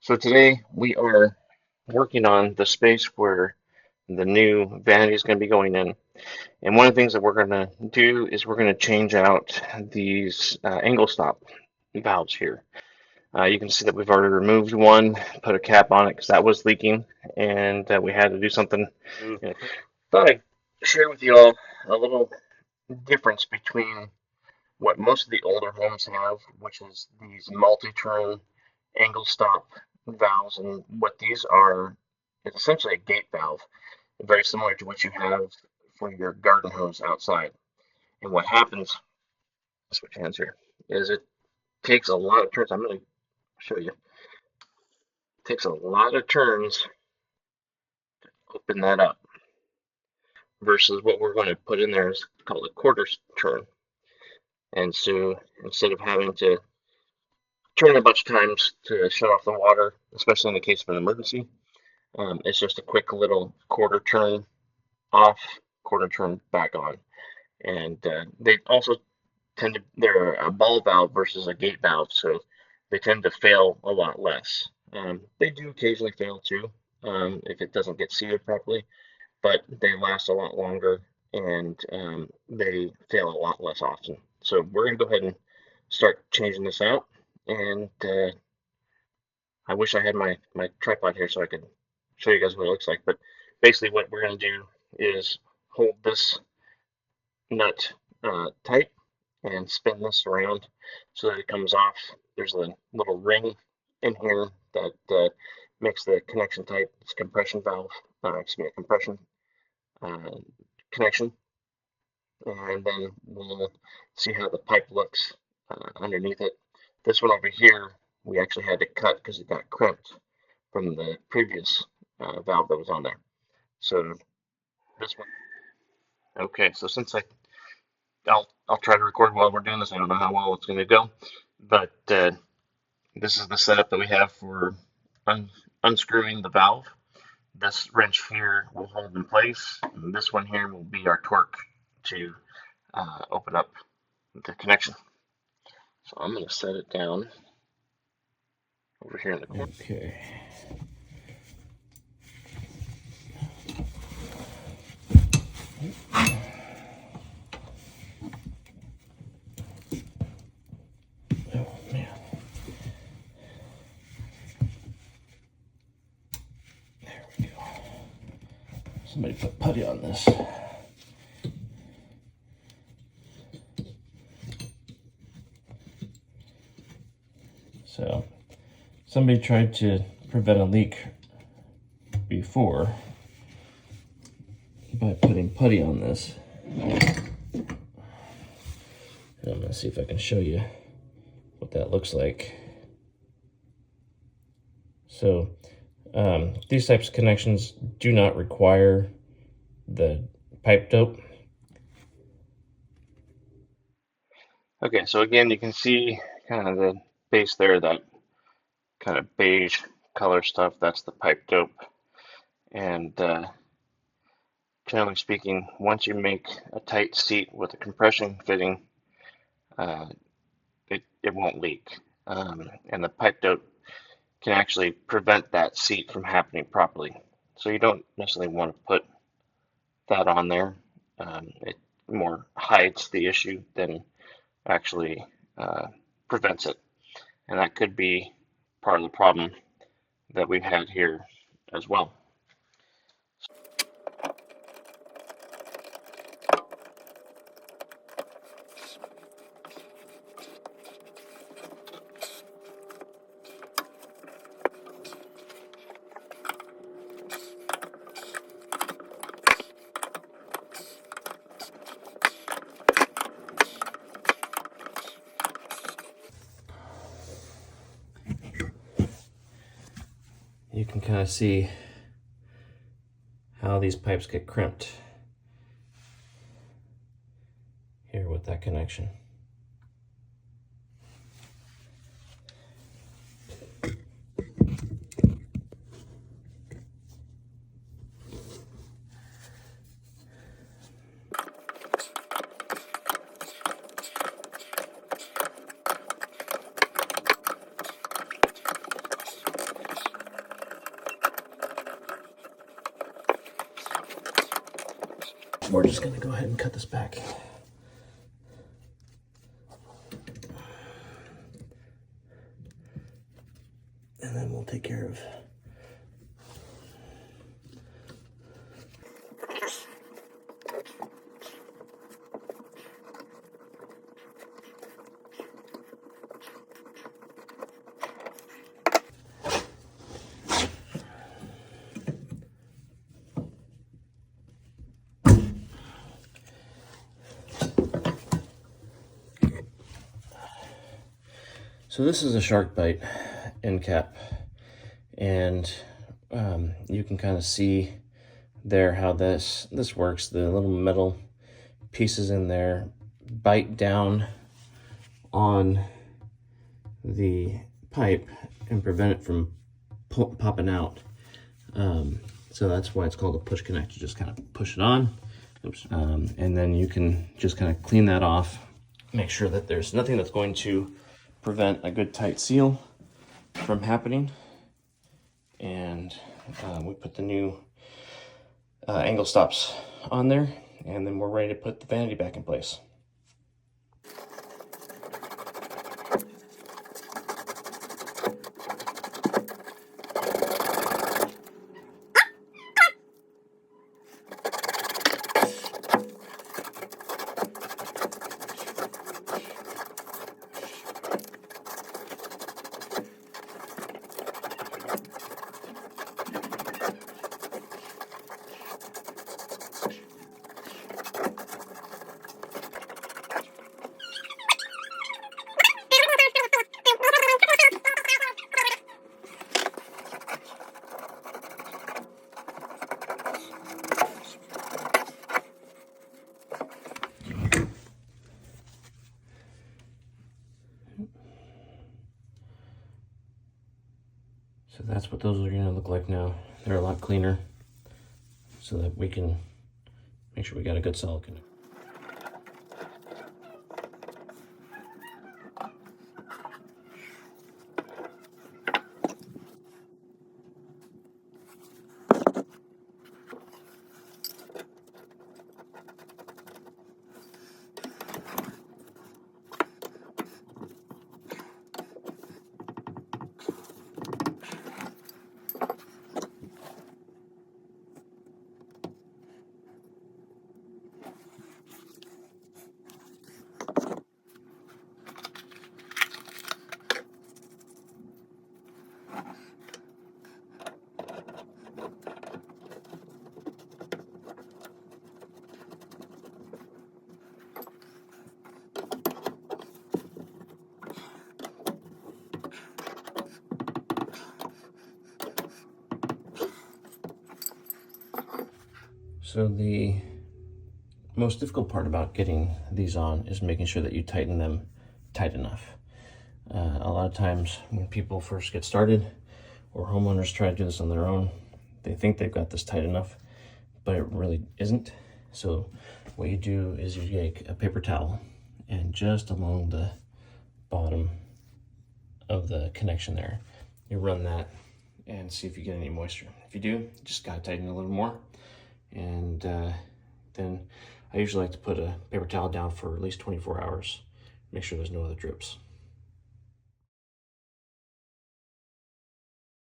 So today we are working on the space where the new vanity is going to be going in. And one of the things that we're going to do is we're going to change out these angle stop valves here. You can see that we've already removed one, put a cap on it because that was leaking, and we had to do something. Thought I'd share with you all a little difference between what most of the older homes have, which is these multi-turn angle stop valves, and what these are is essentially a gate valve, very similar to what you have for your garden hose outside. And what happens, switch hands here, is it takes a lot of turns. I'm going to show you. It takes a lot of turns to open that up versus what we're going to put in there is called a quarter turn. And so instead of having to turn a bunch of times to shut off the water, especially in the case of an emergency, it's just a quick little quarter turn off, quarter turn back on. And they also tend to, they're a ball valve versus a gate valve, so they tend to fail a lot less. They do occasionally fail too, if it doesn't get seated properly, but they last a lot longer and they fail a lot less often. So we're going to go ahead and start changing this out. And I wish I had my tripod here so I could show you guys what it looks like. But basically what we're going to do is hold this nut tight and spin this around so that it comes off. There's a little ring in here that makes the connection tight. It's a compression valve, excuse me, a compression connection. And then we'll see how the pipe looks underneath it. This one over here, we actually had to cut because it got crimped from the previous valve that was on there. So this one, okay. So since I'll try to record while we're doing this. I don't know how well it's going to go, but this is the setup that we have for unscrewing the valve. This wrench here will hold in place, and this one here will be our torque to open up the connection. So I'm going to set it down over here in the corner. Okay. Oh man. There we go. Somebody put putty on this. So somebody tried to prevent a leak before by putting putty on this. And I'm gonna see if I can show you what that looks like. So these types of connections do not require the pipe dope. Okay, so again, you can see kind of the base there, that kind of beige color stuff. That's the pipe dope. And generally speaking, once you make a tight seat with a compression fitting, uh, it won't leak. And the pipe dope can actually prevent that seat from happening properly. So you don't necessarily want to put that on there. It more hides the issue than actually prevents it. And that could be part of the problem that we've had here as well. You can kind of see how these pipes get crimped here with that connection. we're just gonna go ahead and cut this back. And then we'll take care of So this is a shark bite end cap, and you can kind of see there how this works. The little metal pieces in there bite down on the pipe and prevent it from popping out. So that's why it's called a push connect. You just kind of push it on. Oops. And then you can just kind of clean that off. Make sure that there's nothing that's going to prevent a good tight seal from happening. And we put the new angle stops on there, and then we're ready to put the vanity back in place. So that's what those are going to look like now. They're a lot cleaner, so that we can make sure we got a good solid connect. So the most difficult part about getting these on is making sure that you tighten them tight enough. A lot of times when people first get started, or homeowners try to do this on their own, they think they've got this tight enough, but it really isn't. So what you do is you take a paper towel, and just along the bottom of the connection there, you run that and see if you get any moisture. If you do, you just gotta tighten it a little more. And then I usually like to put a paper towel down for at least 24 hours. Make sure there's no other drips.